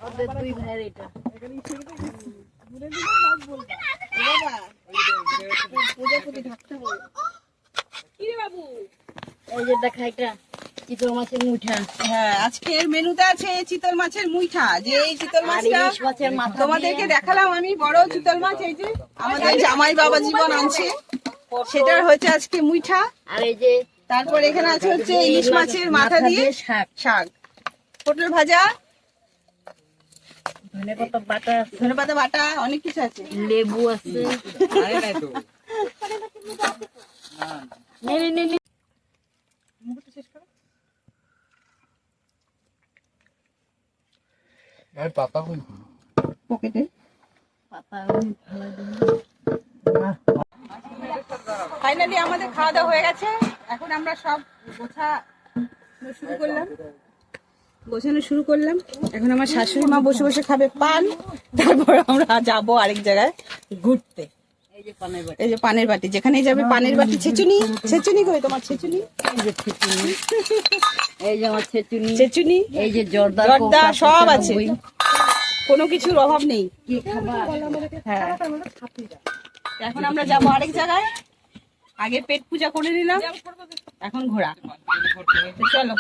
ওদের দুই ভাইয়ের এটা এই যে দেখা এটা চিতল মাছের মুইঠা। হ্যাঁ, আজকের মেনুতে আছে চিতল মাছের মুইঠা। যে এই চিতল মাছটা তোমাদেরকে দেখালাম আমি, বড় চিতল মাছ, এই যে আমাদের জামাই বাবা জীবন আনছে, সেটার হচ্ছে আজকে মুইঠা। আর এই যে তারপর এখানে আছে হচ্ছে ইলিশ মাছের মাথা দিয়ে শাক, পটল ভাজা, ধনেপাতা বাটা, ধনেপাতা বাটা, অনেক কিছু আছে, লেবু আছে। পকেটে ফাইনালি আমাদের খাওয়া দাওয়া হয়ে গেছে। এখন আমরা সব গোছানো শুরু করলাম। এখন আমার শাশুড়ি মা বসে বসে খাবে পান, তারপর আমরা যাবো আরেক জায়গায় ঘুরতে। এই যে পানের বাটি, যেখানে যাবে পানের বাটি, ছেচুনি কই তোমার ছেচুনি? এই যে আমার ছেচুনি, এই যে জর্দা সব আছে, কোনো কিছুর অভাব নেই। হ্যাঁ, এখন আমরা যাবো আরেক জায়গায়। আগে পেট পূজা করে নিলাম, এখন ঘোরা। চলো